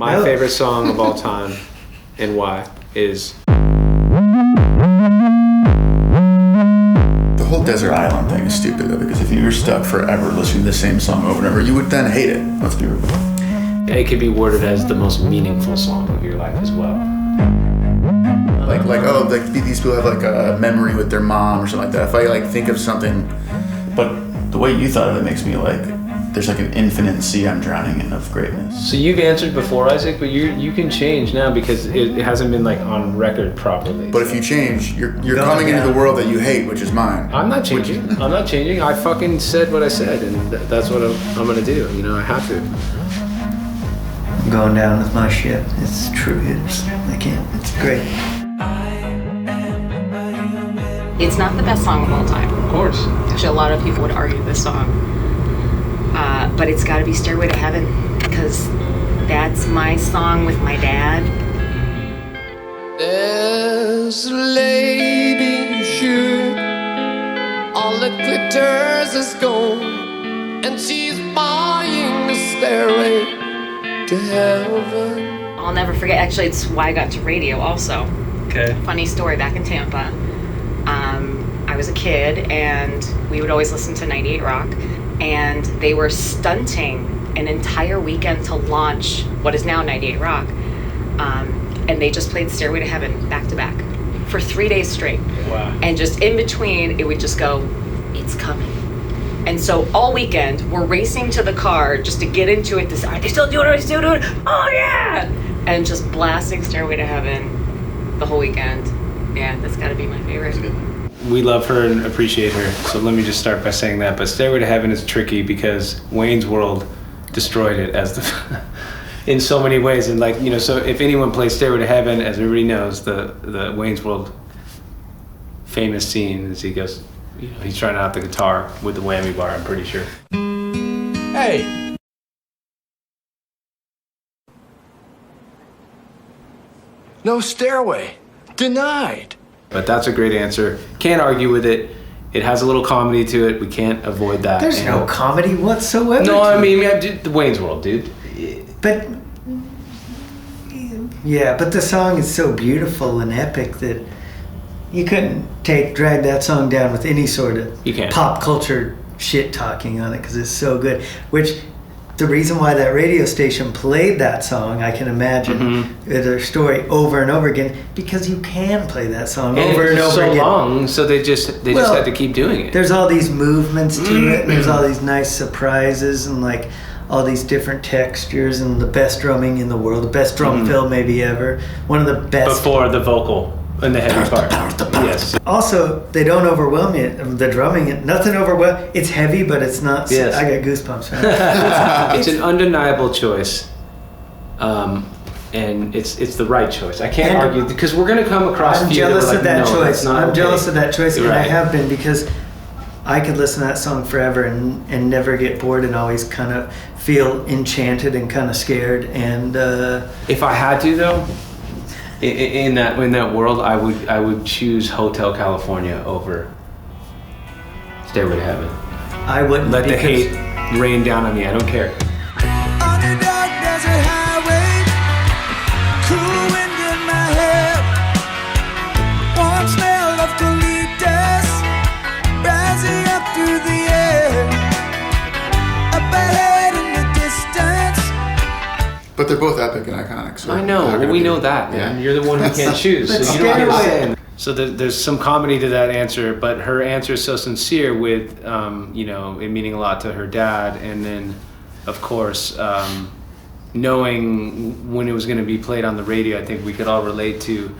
My favorite song of all time and why is... The whole desert island thing is stupid though, because if you were stuck forever listening to the same song over and over, you would then hate it. Let's be real. It could be worded as the most meaningful song of your life as well. Like these people have like a memory with their mom or something like that. If I like think of something, but the way you thought of it makes me like, there's like an infinite sea I'm drowning in of greatness. So you've answered before, Isaac, but you can change now because it hasn't been like on record properly. But if you change, you're coming into the world that you hate, which is mine. I'm not changing. I'm not changing. I fucking said what I said, and that's what I'm gonna do. You know, I have to. I'm going down with my ship. It's true hitters. I can't. It's great. It's not the best song of all time. Of course. Actually, a lot of people would argue this song. But it's got to be Stairway to Heaven, because that's my song with my dad. There's a lady shoot, all that glitters is gold, and she's buying a stairway to heaven. I'll never forget, actually, it's why I got to radio also. Okay. Funny story, back in Tampa, I was a kid and we would always listen to 98 Rock, and they were stunting an entire weekend to launch what is now 98 Rock, and they just played Stairway to Heaven back to back for 3 days straight. Wow. And just in between it would just go, it's coming. And so all weekend we're racing to the car just to get into it, are they still doing it? Are they still doing it? Oh yeah! And just blasting Stairway to Heaven the whole weekend. Yeah, that's gotta be my favorite. We love her and appreciate her, so let me just start by saying that. But Stairway to Heaven is tricky because Wayne's World destroyed it as the in so many ways. And like, you know, so if anyone plays Stairway to Heaven, as everybody knows, the Wayne's World famous scene is he goes, you know, he's trying out the guitar with the whammy bar, I'm pretty sure. Hey! No stairway. Denied. But that's a great answer. Can't argue with it. It has a little comedy to it. We can't avoid that. There's no comedy whatsoever. No, I mean, yeah, dude, the Wayne's World, dude. But yeah, but the song is so beautiful and epic that you couldn't drag that song down with any sort of pop culture shit talking on it, because it's so good. Which the reason why that radio station played that song, I can imagine, their story over and over again, because you can play that song over and over again. So long, so they just had to keep doing it. There's all these movements to it, and there's all these nice surprises, and like all these different textures, and the best drumming in the world, the best drum fill maybe ever, one of the best. Before the vocal and the heavy part. Yes. Also, they don't overwhelm you. The drumming, nothing overwhelm. It's heavy, but it's not. Yes. I got goosebumps. Right? It's an undeniable choice, and it's the right choice. I can't argue, because we're gonna come across. I'm jealous of that choice. I'm jealous of that choice, and right. I have been, because I could listen to that song forever and never get bored, and always kind of feel enchanted and kind of scared. And if I had to, though, in that world, I would choose Hotel California over Stairway to Heaven. I wouldn't let the hate rain down on me. I don't care. On a dark desert highway, cool wind in my hair, warm smell of colitas rising up through the air, up ahead in the distance. But they're both epic and iconic. So I know. Well, we know that, man. You're the one who can't choose, so you don't understand. So there's some comedy to that answer, but her answer is so sincere with, you know, it meaning a lot to her dad, and then, of course, knowing when it was going to be played on the radio. I think we could all relate to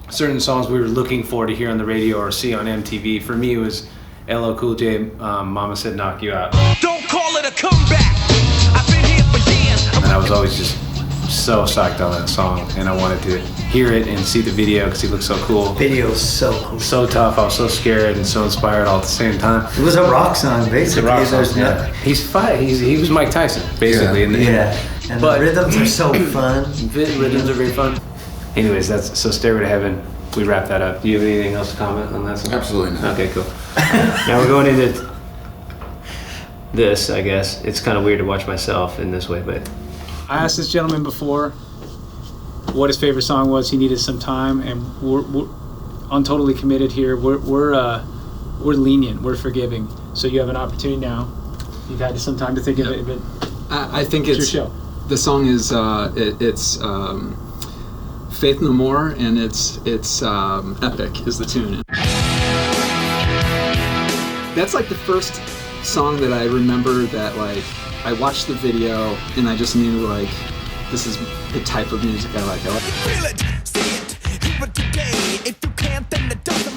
certain songs we were looking for to hear on the radio or see on MTV. For me, it was LL Cool J, Mama Said Knock You Out. Don't call it a comeback. I've been here for years. And I was always just so psyched on that song, and I wanted to hear it and see the video because he looked so cool. Video's so cool. So tough. I was so scared and so inspired all at the same time. It was a rock song, basically. It's a rock song, yeah. He was Mike Tyson, basically. Yeah. And the rhythms are so fun. Rhythms are very fun. Anyways, that's so Stairway to Heaven. We wrap that up. Do you have anything else to comment on that song? Absolutely not. Okay, cool. Now we're going into this, I guess. It's kind of weird to watch myself in this way, but I asked this gentleman before what his favorite song was. He needed some time, and we're on Totally Committed here. We're lenient. We're forgiving. So you have an opportunity now. You've had some time to think of it, but I think it's your show. The song is it's Faith No More, and it's Epic is the tune. That's like the first song that I remember that like I watched the video and I just knew like this is the type of music I like.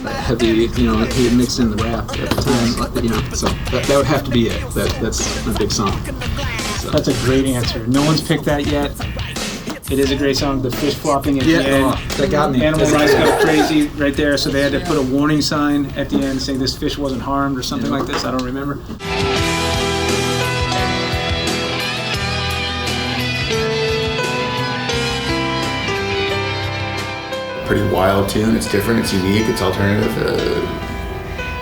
Heavy, you know, he had mixed in the rap at the time, you know, so that would have to be it. That's a big song. So. That's a great answer. No one's picked that yet. It is a great song. The fish flopping at the end. That got me. Animal rights go crazy right there, so they had to put a warning sign at the end saying this fish wasn't harmed or something like this. I don't remember. Pretty wild tune. It's different. It's unique. It's alternative.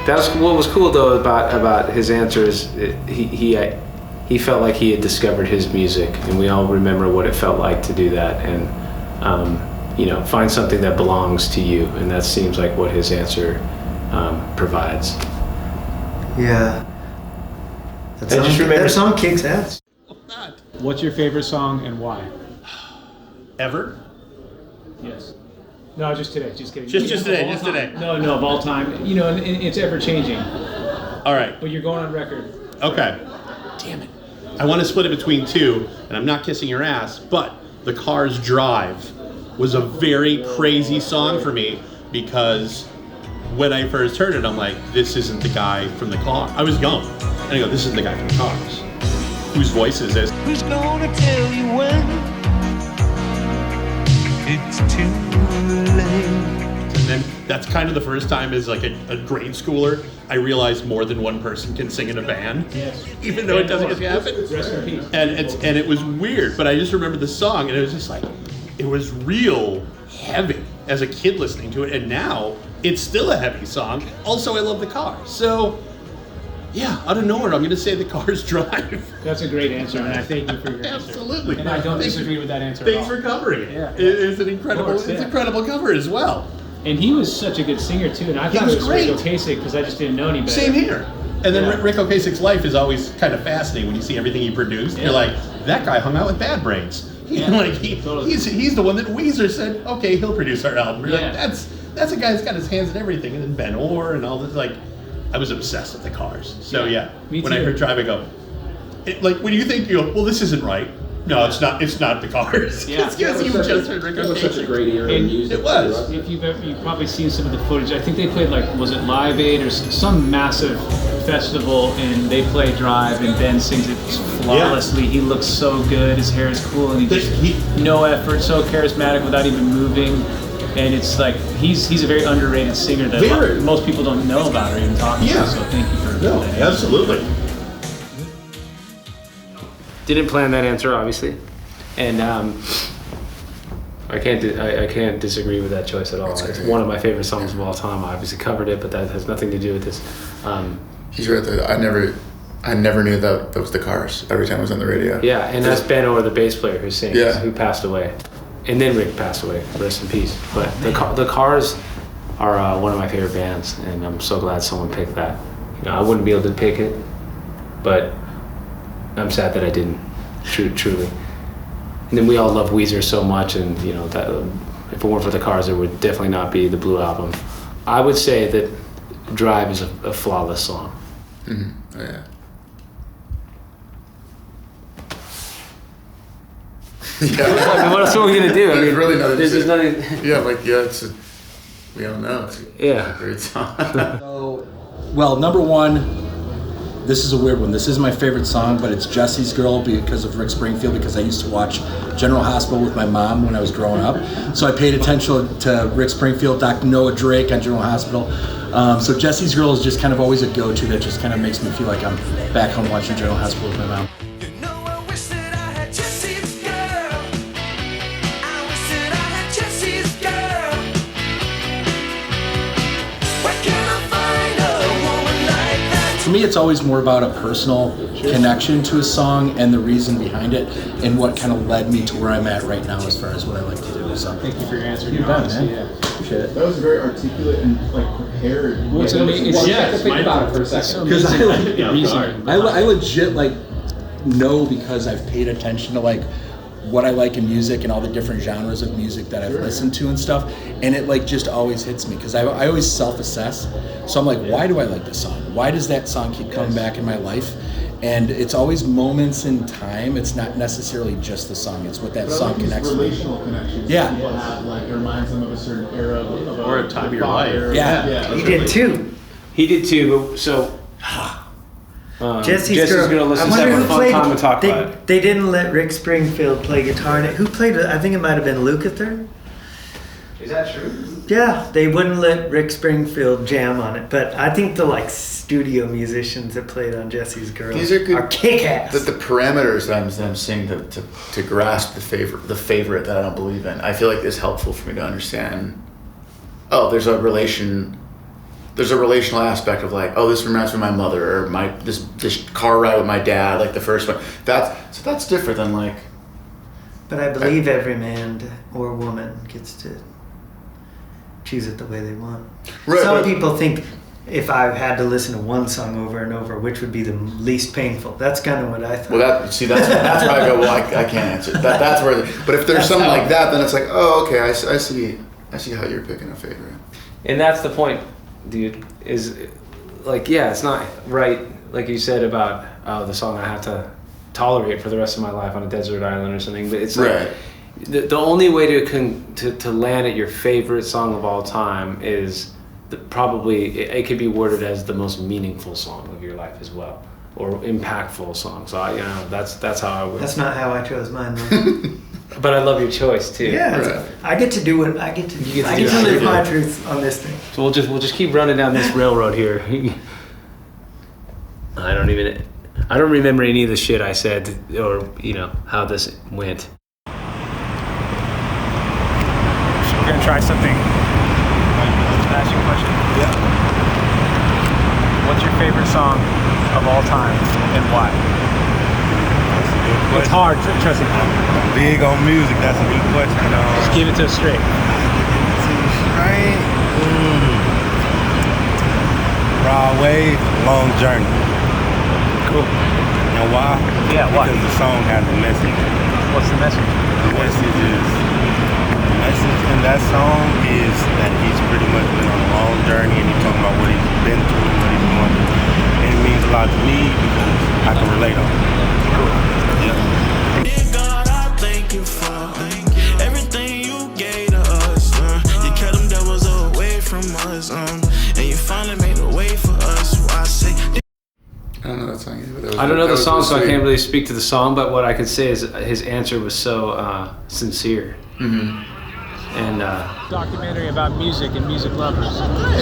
That's what was cool though about his answers. He felt like he had discovered his music, and we all remember what it felt like to do that, and you know, find something that belongs to you, and that seems like what his answer provides. Yeah. That song kicks ass. What's your favorite song and why? Ever? Yes. No, just today. Just kidding. Just today. No, of all time. You know, and it's ever changing. All right. But you're going on record. Okay. Damn it. I want to split it between two, and I'm not kissing your ass, but The Cars Drive was a very crazy song for me because when I first heard it, I'm like, this isn't the guy from The Cars. I was young. And I go, this isn't the guy from The Cars. Whose voice is this? Who's gonna tell you when it's too late? And then that's kind of the first time as like a grade schooler, I realized more than one person can sing in a band. Yes. Even though it doesn't happen. Rest in peace. And it was weird, but I just remember the song and it was just like, it was real heavy as a kid listening to it, and now it's still a heavy song. Also, I love The Cars. So, yeah, out of nowhere, I'm going to say The Cars Drive. That's a great answer, and I thank you for your answer. Absolutely. And I don't disagree with that answer Thanks at all. for covering it. Yeah. It's an incredible, Of course, it's yeah. incredible cover as well. And he was such a good singer, too, and I thought was it was great. Rick Ocasek because I just didn't know any better. Same here. And then Yeah. Rick Ocasek's life is always kind of fascinating when you see everything he produced. Yeah. You're like, that guy hung out with Bad Brains. Yeah, totally. He's the one that Weezer said, okay, he'll produce our album. You're Yeah. like, that's a guy that's got his hands in everything. And then Ben Orr and all this, like, I was obsessed with The Cars. So Yeah, me when I too. heard Drive, I go, like when you think, you go, well, this isn't right. No, it's not The Cars. Yeah. It's because you just heard Rick It was such a Ocasek. great era of And music. It was. If you've probably seen some of the footage, I think they played was it Live Aid or some massive festival, and they play Drive, and Ben sings it flawlessly. He looks so good. His hair is cool, and no effort, so charismatic without even moving. And it's like he's a very underrated singer that most people don't know about or even talk about. So thank you for No, that. absolutely. Didn't plan that answer, obviously, and I can't disagree with that choice at all. It's one of my favorite songs of all time. I obviously covered it, but that has nothing to do with this. He's right there. I never knew that was The Cars every time it was on the radio. Yeah, and that's Ben Orr, the bass player who sings, Yeah. who passed away, and then Rick passed away. Rest in peace. But the Cars are one of my favorite bands, and I'm so glad someone picked that. You know, I wouldn't be able to pick it, but I'm sad that I didn't. Truly. And then we all love Weezer so much, and you know that if it weren't for The Cars, there would definitely not be the Blue Album. I would say that Drive is a flawless song. Mm-hmm. Oh, yeah. Yeah. I mean, what else are we gonna do? I There's mean, really nothing to there's say. nothing. Yeah, like we don't know. It's Yeah. a great song. So, well, number one, this is a weird one. This is my favorite song, but it's Jesse's Girl because of Rick Springfield, because I used to watch General Hospital with my mom when I was growing up. So I paid attention to Rick Springfield, Dr. Noah Drake on General Hospital. So Jesse's Girl is just kind of always a go-to that just kind of makes me feel like I'm back home watching General Hospital with my mom. You know, I wish that I had Jesse's girl. I wish that I had Jesse's girl. Where can I find a woman like that? For me, it's always more about a personal connection to a song and the reason behind it, and what kind of led me to where I'm at right now as far as what I like to do. So Thank you for your answer. You Your bet, honesty, man. yeah. appreciate it. That was very articulate and like prepared. Well, it's amazing. Think about it for a second. Because I like the reason. I legit like know because I've paid attention to like what I like in music and all the different genres of music that I've listened to and stuff, and it like just always hits me because I always self-assess. So I'm like, why do I like this song? Why does that song keep coming back in my life? And it's always moments in time. It's not necessarily just the song. It's what that song connects with. Relational connections. Yeah. People have, like, it reminds them of a certain era of Or a time of your life. Yeah. He did too. He did too, but so Jesse's Girl. Let's I just wonder have a who fun played. time and talk about it. They didn't let Rick Springfield play guitar in it. Who played it? I think it might have been Lukather. Is that true? Yeah, they wouldn't let Rick Springfield jam on it. But I think the like studio musicians that played on Jesse's Girl These are good. kick-ass. The parameters that I'm seeing to grasp the favorite that I don't believe in, I feel like is helpful for me to understand. Oh, there's a relational aspect of like, oh, this reminds me of my mother, or this car ride with my dad, like the first one. That's different than like. But I believe every man or woman gets to choose it the way they want. Right, Some but- people think if I had to listen to one song over and over, which would be the least painful. That's kind of what I thought. Well, that's where I go. Well, I can't answer. That's where. But if there's something like that, then it's like, oh, okay, I see how you're picking a favorite. And that's the point, dude, is like, yeah, it's not right, like you said about, oh, the song I have to tolerate for the rest of my life on a desert island or something, but it's like, Right. the only way to land at your favorite song of all time is probably, it could be worded as the most meaningful song of your life as well, or impactful song. So that's how I would. That's not how I chose mine, though. But I love your choice too. Yeah, Right. I get to do what I get to do. You get to I do get to what live you my do. truth on this thing. So we'll just keep running down this railroad here. I don't remember any of the shit I said or how this went. We're gonna try something. Can I ask you a question? Yeah. What's your favorite song of all time and why? It's hard, trust me. Big on music, that's a good question. Just give it to us straight. Right? Raw Wave, Long Journey. Cool. And why? Yeah, why? Because the song has a message. What's the message? The message in that song is that he's pretty much been on a long journey and he's talking about what he's been through, what he's going through. And it means a lot to me because I can relate on it. Yeah. Dear God, I thank you for everything you gave to us. You kept them devils away from us, and you finally made a way for us. So I say, I don't know that song either. I don't know the song, so I can't really speak to the song, but what I can say is his answer was so sincere. Mm-hmm. And Documentary about music and music lovers.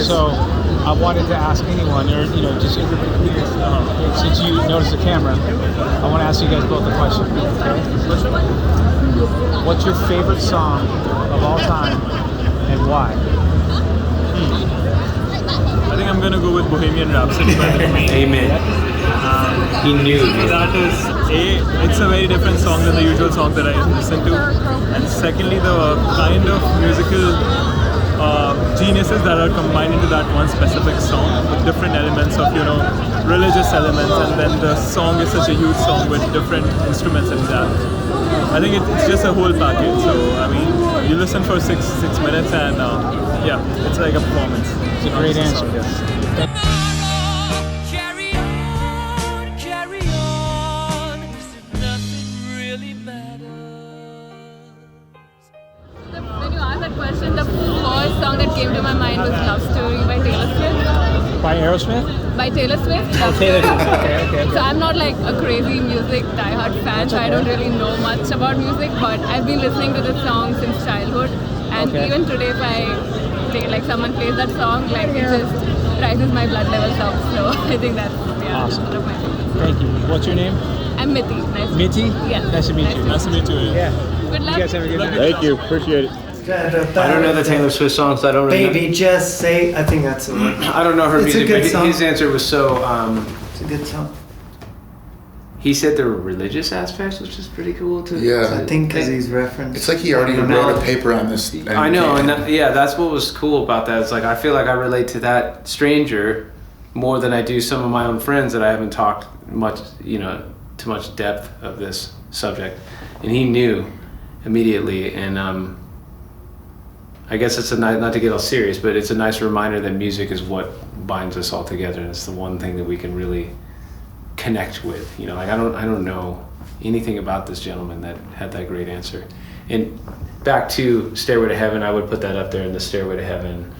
So I wanted to ask anyone, or just everybody here, since you noticed the camera, I want to ask you guys both a question. Okay? What's your favorite song of all time, and why? I think I'm gonna go with Bohemian Rhapsody by the Queen. Amen. He knew. That is it's a very different song than the usual song that I listen to, and secondly, the kind of musical geniuses that are combined into that one specific song with different elements of religious elements, and then the song is such a huge song with different instruments in that. I think it's just a whole package. So I mean, you listen for six minutes, and it's like a performance. It's a great answer. carry on, nothing really matters. When you asked that question, the first song that came to my mind was Love Story by Taylor Swift. By Aerosmith? By Taylor Swift. Love Taylor Story. Swift. Okay. So I'm not like a crazy music diehard fan, so I don't really know much about music, but I've been listening to this song since childhood, and even today if someone plays that song, it just rises my blood levels up. So I think that's Awesome. one of my favorites. Thank you. What's your name? I'm Mitty. Nice to Mitty? Yeah. Nice to meet you. Nice to meet you. Yeah. Good luck. You guys have a good night. Thank you. Appreciate it. I don't know the Taylor Swift songs. So I don't really Baby, just say. I think that's the one. I don't know her It's a music, good but song. his answer was so. It's a good song. he said there were religious aspects, which is pretty cool too. Yeah. I think because he's referenced. It's like he already wrote a paper on this. I know, and that's what was cool about that. It's like I feel like I relate to that stranger more than I do some of my own friends that I haven't talked much, to much depth of this subject, and he knew immediately. And I guess it's not to get all serious, but it's a nice reminder that music is what binds us all together, and it's the one thing that we can really connect with. Like I don't know anything about this gentleman that had that great answer. And back to Stairway to Heaven, I would put that up there in the Stairway to Heaven,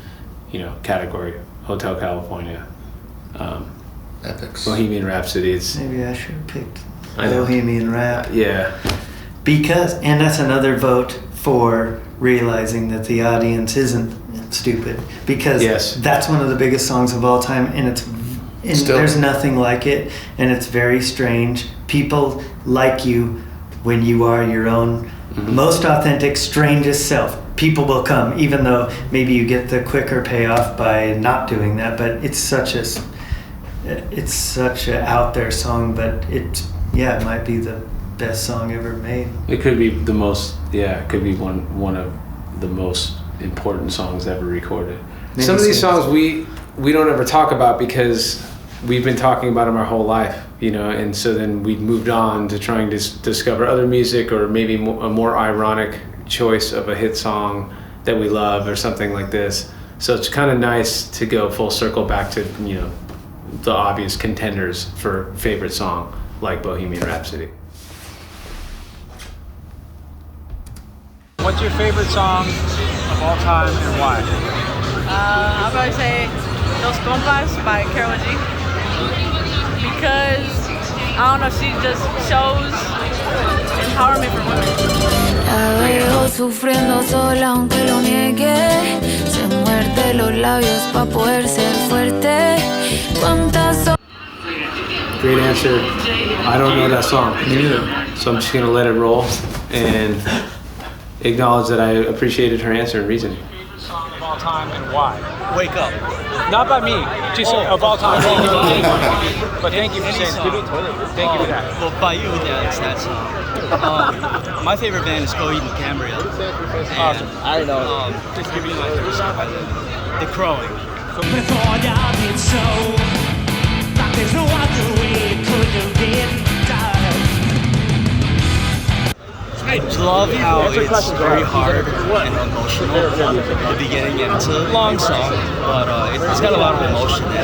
category. Hotel California, Epics. Bohemian Rhapsody. Maybe I should have picked I know. Bohemian Rap. Yeah. And that's another vote for realizing that the audience isn't stupid, because that's one of the biggest songs of all time, and there's nothing like it, and it's very strange. People like you when you are your own most authentic, strangest self. People will come, even though maybe you get the quicker payoff by not doing that. But it's such a out there song, but it might be the best song ever made. It could be the most. Yeah, it could be one of the most important songs ever recorded. Maybe some of these songs we don't ever talk about because we've been talking about them our whole life, and so then we moved on to trying to discover other music, or maybe a more ironic choice of a hit song that we love or something like this. So it's kind of nice to go full circle back to the obvious contenders for favorite song, like Bohemian Rhapsody. What's your favorite song of all time and why? I'll probably say Dos Compas by Karol G. Because, I don't know, she just shows empowerment for women. La veo sufriendo sola aunque lo niegue. Se muerde los labios pa' poder ser fuerte. ¿Cuántas Great answer. I don't know that song. Me neither. So I'm just gonna let it roll and acknowledge that I appreciated her answer and reasoning. Favorite song of all time and why? Wake Up. Not by me, just of all time. But thank you for saying that. Thank you for that. Well, by you, yeah, it's that song. My favorite band is Coheed and Cambria. Awesome. I know. Just give me my favorite song by them. The Crowing. Before I did so, like there's no other way it could have been done. I love how it's very hard and emotional at the beginning, and it's a long song, but it's got a lot of emotion in it.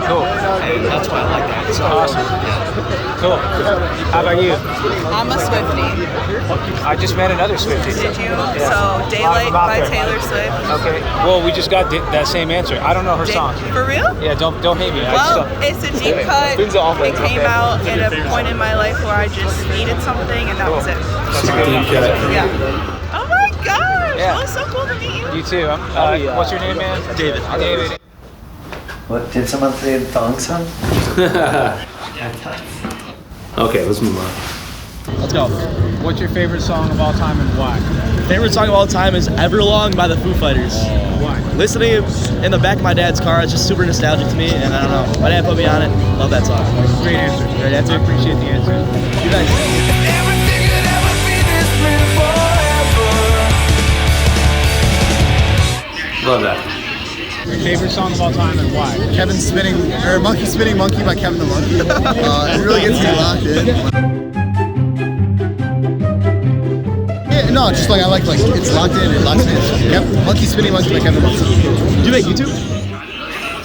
Cool. And that's why I like that song. Awesome. Yeah. Cool. How about you? I'm a Swiftie. I just met another Swiftie. Did you? Yeah. So, Daylight by There. Taylor Swift. Okay. Well, we just got that same answer. I don't know her song. For real? Yeah, don't hate me. Well, it's a deep cut. It came out at a point in my life where I just needed something, and that was it. That's a deep cut. Yeah. Oh my gosh! Yeah. It was so cool to meet you. You too. What's your name, man? David. David. What, did someone say the thong song? Okay, let's move on. Let's go. What's your favorite song of all time and why? Favorite song of all time is Everlong by the Foo Fighters. Why? Listening in the back of my dad's car, it's just super nostalgic to me, and I don't know. My dad put me on it. Love that song. Great answer. Great answer. Appreciate the answer. You guys. Love that. Your favorite song of all time and why? Monkey Spinning Monkey by Kevin the Monkey. It really gets me locked in. Yeah, no, just like I like it's locked in, it locks me in. Yep, Monkey Spinning Monkey by Kevin the Monkey. Do you make YouTube?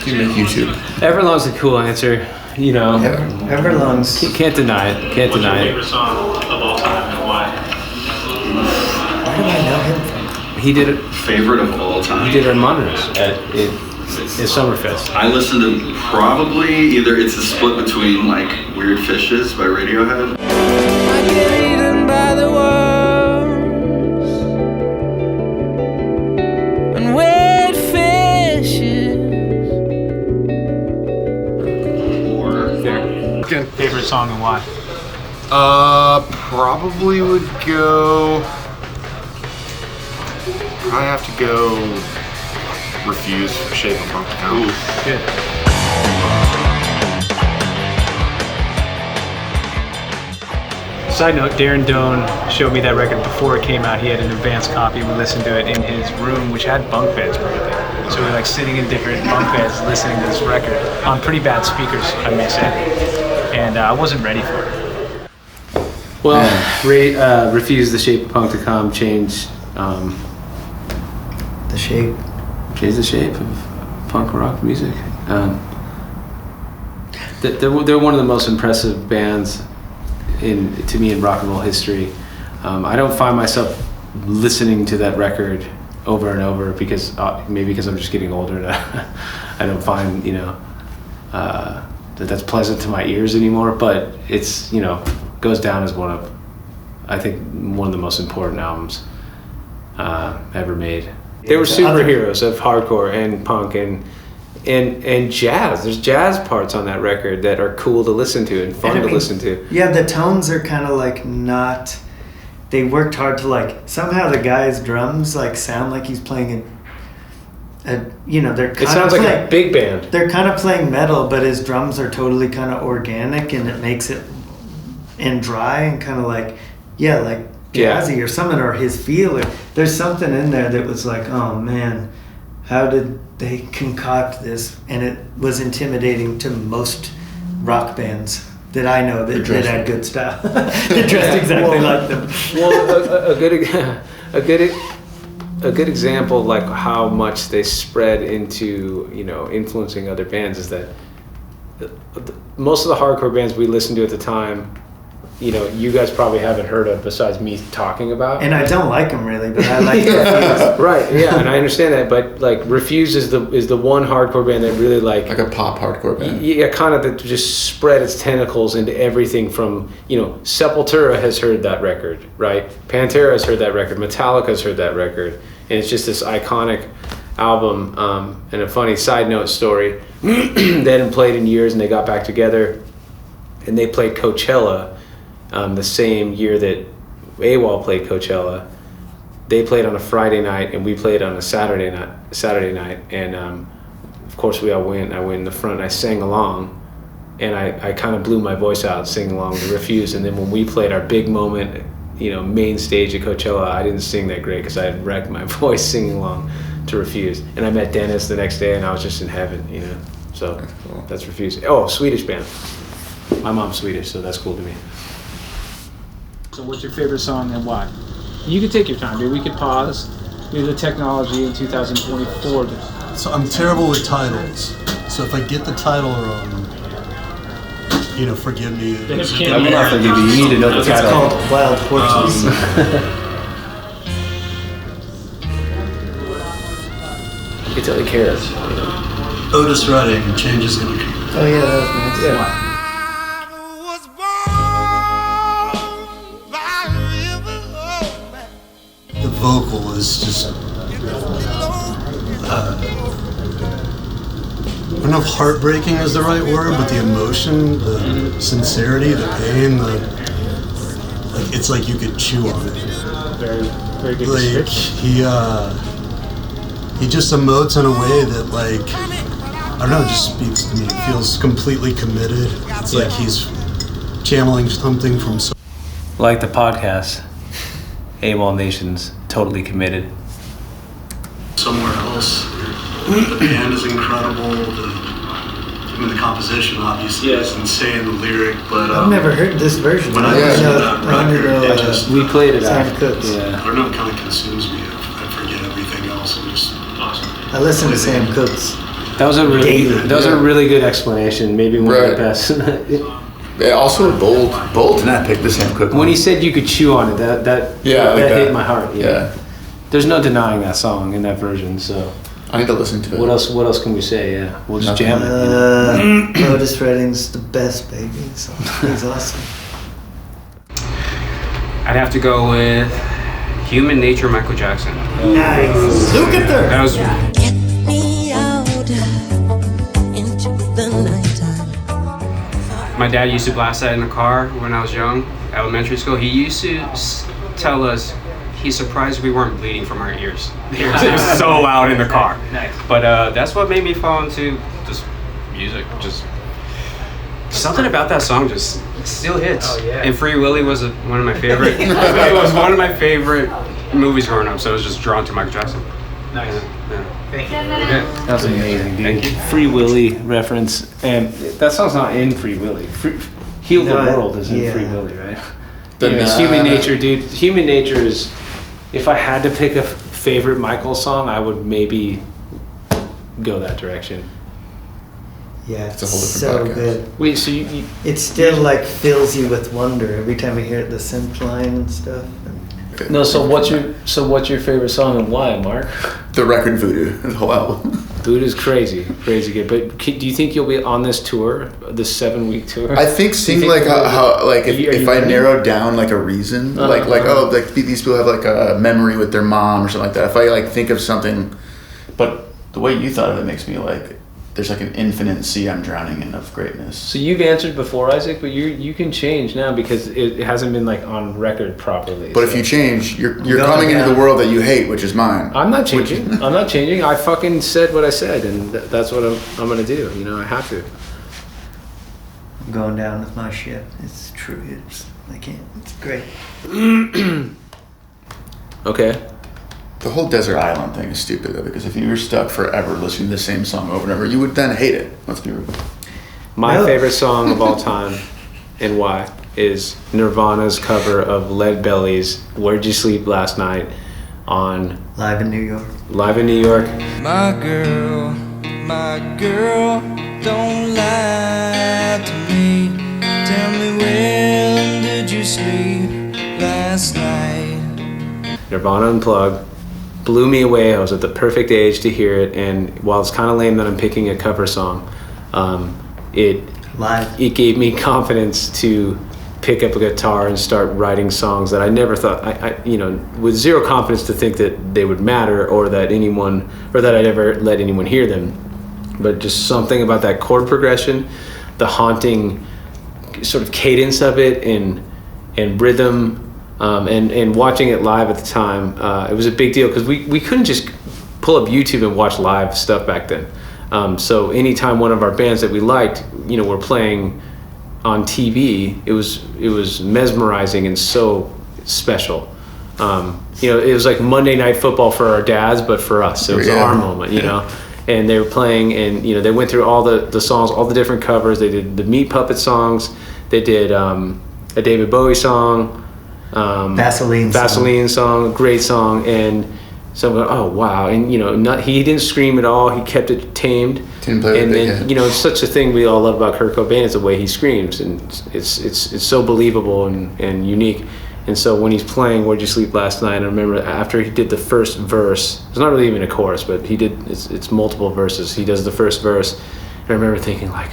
You make YouTube. Everlong's a cool answer. Everlong's. Can't deny it. Can't deny it. Favorite song of all time and why? Where do I know him from? He did it. Favorite of all time. He did Harmonious at Summerfest. I listened to probably either it's a split between like Weird Fishes by Radiohead. I get eaten by the worms and weird fishes? Favorite song and why? Probably would go. I have to go Refuse, Shape of Punk Town. Ooh, good. Side note, Darren Doan showed me that record before it came out. He had an advanced copy. We listened to it in his room, which had bunk beds per everything. So we were like sitting in different bunk beds listening to this record on pretty bad speakers, I may say. And I wasn't ready for it. Well, Refuse the Shape of Punk to Come changed the shape. Changed the shape of punk rock music. They're one of the most impressive bands to me in rock and roll history. I don't find myself listening to that record over and over because maybe because I'm just getting older and I don't find that's pleasant to my ears anymore. But it's goes down as one of the most important albums ever made. They were superheroes of hardcore and punk and jazz. There's jazz parts on that record that are cool to listen to and fun to listen to. Yeah, the tones are kind of like not. They worked hard to somehow the guy's drums sound like he's playing they're kind it sounds like a big band. They're kind of playing metal, but his drums are totally kind of organic and it makes it and dry and kind of jazzy or something, or his feel. There's something in there that was like, oh man, how did they concoct this? And it was intimidating to most rock bands that I know that had good style. They dressed exactly like them. Well, a good example like how much they spread into influencing other bands is that most of the hardcore bands we listened to at the time, you guys probably haven't heard of besides me talking about. And I don't like them really, but I like Refuse. Right, yeah, and I understand that, but Refuse is the one hardcore band that really like a pop hardcore band. Yeah, kind of that just spread its tentacles into everything from, Sepultura has heard that record, right? Pantera has heard that record, Metallica's heard that record, and it's just this iconic album. And a funny side note story, they hadn't played in years and they got back together and they played Coachella the same year that AWOL played Coachella. They played on a Friday night and we played on a Saturday night, and of course we all went. I went in the front and I sang along, and I kind of blew my voice out singing along to Refuse. And then when we played our big moment, main stage at Coachella, I didn't sing that great because I had wrecked my voice singing along to Refuse. And I met Dennis the next day and I was just in heaven, So that's Refuse. Oh, Swedish band. My mom's Swedish, so that's cool to me. So what's your favorite song and why? You could take your time, dude. We could pause. Maybe the technology in 2024. So I'm terrible with titles. So if I get the title wrong, forgive me. I'm not forgive you. You need to know the title. It's called Wild Horses. You can tell he cares. Otis Redding, Change Is Gonna Come. Oh yeah, that was nice. Yeah. The vocal is just I don't know if heartbreaking is the right word, but the emotion, the sincerity, the pain, it's like you could chew on it. Very, very good description. He just emotes in a way that I don't know, it just speaks to me. It feels completely committed. It's like he's channeling something from like the podcast. AWOLNATION's totally committed. Somewhere else. The band is incredible. The composition obviously is insane. The lyric, but I've never heard this version. When I listen to that record, we played it Sam out. Cooks. Yeah. I don't know, it kind of consumes me. I forget everything else. I'm just awesome. I listen to Sam Cooks. That was a really good explanation. Maybe one of the best. Yeah, also bold to not pick the Sam Cooke. When he said you could chew on it, that hit my heart. Yeah. There's no denying that song in that version. So I need to listen to it. What else can we say? Yeah, we'll just jam it. Otis Redding's the best, baby. So he's awesome. I'd have to go with Human Nature, Michael Jackson. Nice. Look at there. That was. Get me out into the nighttime. My dad used to blast that in the car when I was young, elementary school. He used to tell us he's surprised we weren't bleeding from our ears. It was so loud in the car. Nice. But that's what made me fall into just music. Just Something about that song just still hits. Oh, yeah. And Free Willy was one of my favorite. It was one of my favorite movies growing up, so I was just drawn to Michael Jackson. Nice. Yeah. Thank you. That was amazing, dude. Thank you. Free Willy reference, and that song's not in Free Willy. Heal the World is in Free Willy, right? Anyways, Human Nature, dude. Human Nature is. If I had to pick a favorite Michael song, I would maybe go that direction. Yeah, it's a whole so different podcast. good. Wait, so you it still like fills you with wonder every time you hear the synth line and stuff. No, so what's your favorite song and why, Mark? The record Voodoo, the whole album. Voodoo's crazy good. But do you think you'll be on this tour, this 7-week tour? I think seeing like how like if I narrowed down like a reason, like these people have like a memory with their mom or something like that. If I like think of something, but the way you thought of it makes me like there's like an infinite sea I'm drowning in of greatness. So you've answered before, Isaac, but you can change now because it hasn't been like on record properly. But if you change, you're coming into the world that you hate, which is mine. I'm not changing. I'm not changing. I fucking said what I said, and that's what I'm gonna do. You know, I have to. I'm going down with my ship. It's true. I can't. It's great. Okay. The whole desert island thing is stupid though, because if you were stuck forever listening to the same song over and over, you would then hate it. Let's be real. My favorite song of all time, and why, is Nirvana's cover of Lead Belly's "Where'd You Sleep Last Night" on Live in New York. Live in New York. My girl, don't lie to me. Tell me, when did you sleep last night? Nirvana Unplugged. Blew me away. I was at the perfect age to hear it, and while it's kind of lame that I'm picking a cover song, it gave me confidence to pick up a guitar and start writing songs that I never thought, with zero confidence to think that they would matter or that I'd ever let anyone hear them. But just something about that chord progression, the haunting sort of cadence of it, and rhythm. And watching it live at the time, it was a big deal because we couldn't just pull up YouTube and watch live stuff back then. So anytime one of our bands that we liked, were playing on TV, it was mesmerizing and so special. It was like Monday Night Football for our dads, but for us, it was our moment, And they were playing, and they went through all the songs, all the different covers. They did the Meat Puppet songs. They did a David Bowie song. Vaseline song, great song, and so I'm going, oh wow, and he didn't scream at all. He kept it tamed, didn't play and with then it's such a thing we all love about Kurt Cobain is the way he screams, and it's so believable and unique. And so when he's playing "Where'd You Sleep Last Night," I remember after he did the first verse, it's not really even a chorus, but it's multiple verses. He does the first verse, and I remember thinking like,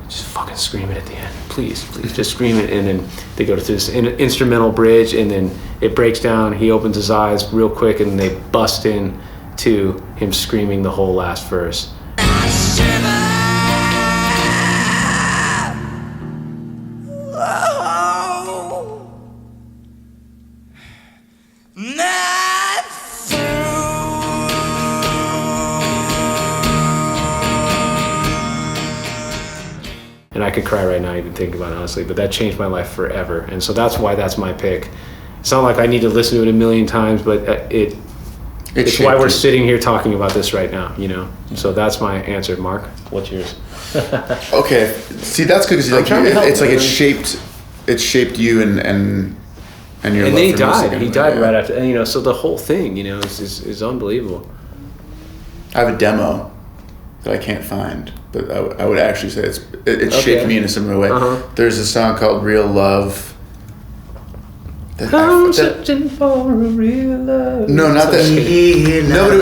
just fucking scream it at the end. Please, just scream it. And then they go through this instrumental bridge, and then it breaks down. He opens his eyes real quick, and they bust in to him screaming the whole last verse. And I could cry right now even thinking about it, honestly, but that changed my life forever. And so that's why that's my pick. It's not like I need to listen to it a million times, but it's why we're sitting here talking about this right now, So that's my answer. Mark, what's yours? Okay, see, that's good because it shaped you and your and love then he for died. music. He died right after, and so the whole thing, is unbelievable. I have a demo that I can't find, but I would actually say it shaped me in a similar way. There's a song called "Real Love." I'm searching for a real love. No, not that. No, but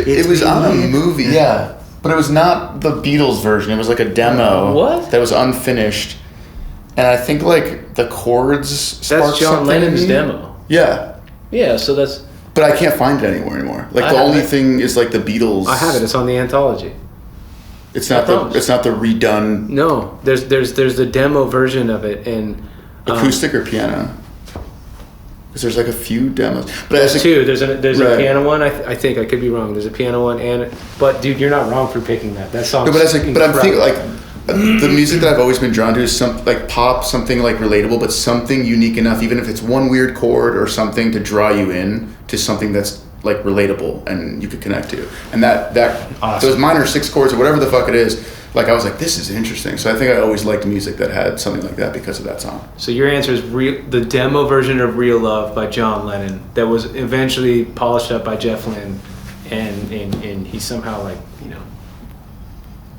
it was on a movie. Yeah, but it was not the Beatles version. It was like a demo. What? That was unfinished, and I think like the chords. That's John Lennon's demo. Yeah. Yeah, so that's. But I can't find it anymore. Like the only thing is like the Beatles. I have it. It's on the anthology. It's not the redone. No, there's the demo version of it, and acoustic or piano. Because there's like a few demos. But there's two. There's a piano one. I think I could be wrong. There's a piano one, but dude, you're not wrong for picking that. That song. No, but I'm thinking like the music that I've always been drawn to is some like pop, something like relatable, but something unique enough, even if it's one weird chord or something, to draw you in to something that's like relatable and you could connect to. And that awesome. Those minor 6 chords or whatever the fuck it is, like I was like, this is interesting. So I think I always liked music that had something like that because of that song. So your answer is the demo version of Real Love by John Lennon that was eventually polished up by Jeff Lynne, and he somehow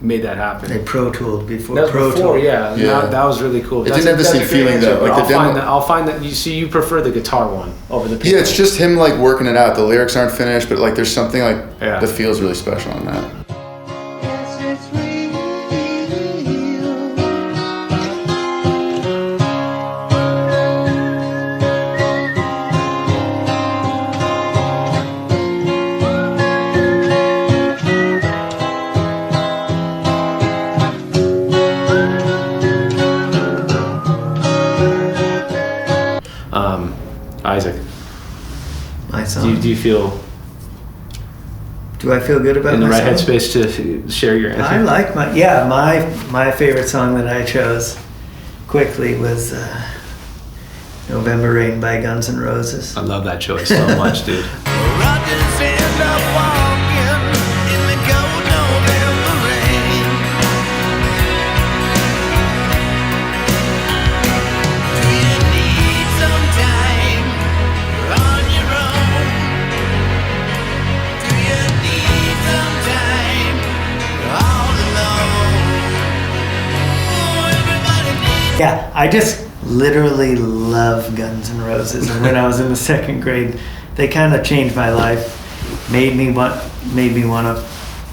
made that happen. They Pro Tooled before. That was before, yeah. That was really cool. It didn't have the same feeling though. Like I'll find that. You prefer the guitar one over the piano. Yeah, it's just him like working it out. The lyrics aren't finished, but like there's something like that feels really special on that. Isaac, my song. Do you feel? Do I feel good about in the right song? headspace to share your answer? I like my favorite song that I chose quickly was "November Rain" by Guns N' Roses. I love that choice so much, dude. Yeah, I just literally love Guns N' Roses, and when I was in the 2nd grade, they kind of changed my life. Made me want to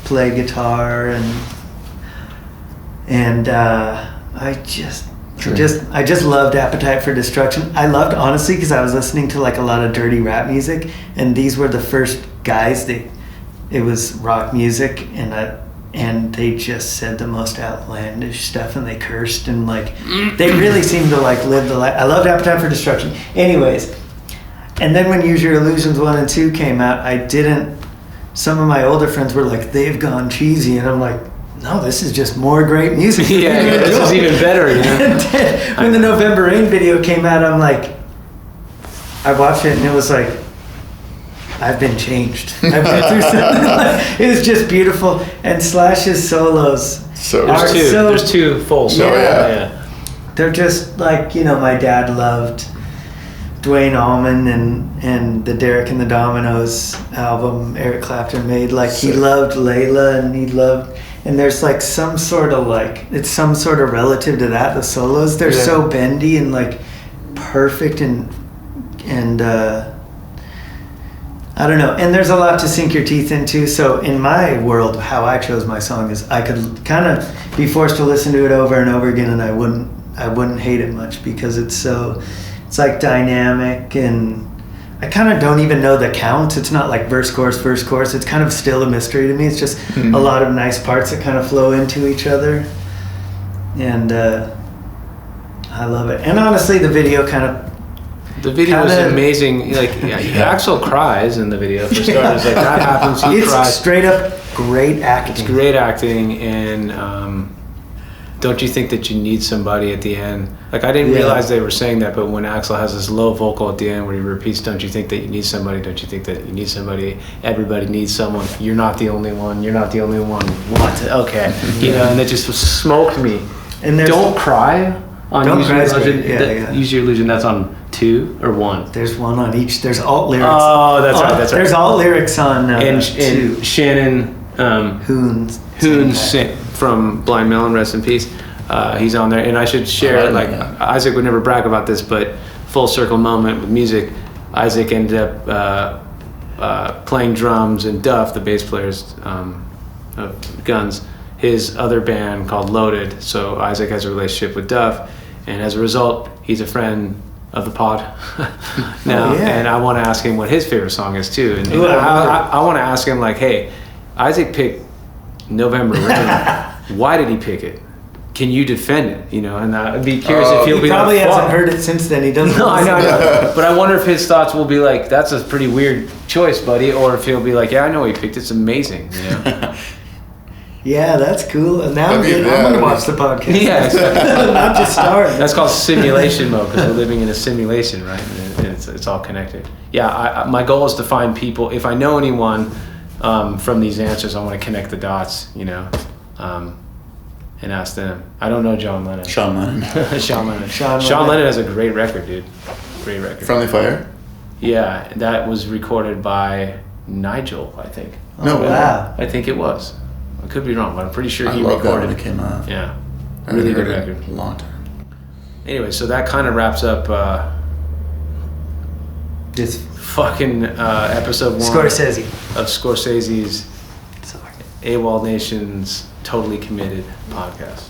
play guitar, and I just loved Appetite for Destruction. I loved, honestly, because I was listening to like a lot of dirty rap music, and these were the first guys it was rock music, and they just said the most outlandish stuff, and they cursed, and like they really seemed to like live the life. I loved Appetite for Destruction. Anyways, and then when Use Your Illusions 1 and 2 came out, some of my older friends were like, they've gone cheesy, and I'm like, no, this is just more great music. Yeah, this is even better. You know? And then when the November Rain video came out, I'm like, I watched it, and it was like, I've been changed. I've been through something. It was just beautiful. And Slash's solos there's two full solos. Yeah. They're just like, my dad loved Duane Allman and the Derek and the Dominoes album Eric Clapton made. Like he loved Layla, and there's like some sort of it's some sort of relative to that. The solos, they're so bendy and like perfect and I don't know. And there's a lot to sink your teeth into. So in my world, how I chose my song is I could kind of be forced to listen to it over and over again, and I wouldn't hate it much because it's like dynamic, and I kind of don't even know the count. It's not like verse, chorus. It's kind of still a mystery to me. It's just a lot of nice parts that kind of flow into each other. And I love it. And honestly, the video The video was amazing. Like Axl cries in the video for starters. Like that happens. He cries. It's straight up great acting. It's great acting, and don't you think that you need somebody at the end? Like I didn't realize they were saying that, but when Axl has this low vocal at the end where he repeats, "Don't you think that you need somebody? Don't you think that you need somebody? Everybody needs someone. You're not the only one. You're not the only one." What? Okay, and that just smoked me. And don't cry on Use Your Illusion. Use Your Illusion. That's on 2 or 1. There's one on each. There's alt lyrics. Oh, that's right. That's right. There's alt lyrics on 2. And Shannon Hoons from Blind Melon, rest in peace. He's on there, and I should share. Isaac would never brag about this, but full circle moment with music. Isaac ended up playing drums, and Duff, the bass players of Guns, his other band called Loaded. So Isaac has a relationship with Duff, and as a result, he's a friend of the pod now. And I want to ask him what his favorite song is too. And I want to ask him hey, Isaac picked November Rain. Why did he pick it? Can you defend it? And I'd be curious if he'll be probably hasn't heard it since then. He doesn't. No, I know. But I wonder if his thoughts will be like, "That's a pretty weird choice, buddy," or if he'll be like, "Yeah, I know he picked it. It's amazing." Yeah, that's cool. And now I'm going to watch the podcast. Yeah, not just start. That's called simulation mode because we're living in a simulation, right? And it's all connected. Yeah, my goal is to find people. If I know anyone from these answers, I want to connect the dots, and ask them. I don't know John Lennon. Sean Lennon. Sean Lennon has a great record, dude. Great record. Friendly Fire? Yeah, that was recorded by Nigel, I think. No way. Wow. I think it was. I could be wrong, but I'm pretty sure he love recorded that when it came out. Yeah. I Really haven't good heard it record. in a long time. Anyway, so that kind of wraps up this fucking episode 1 Scorsese. of Scorsese's AWOL Nation's Totally Committed podcast.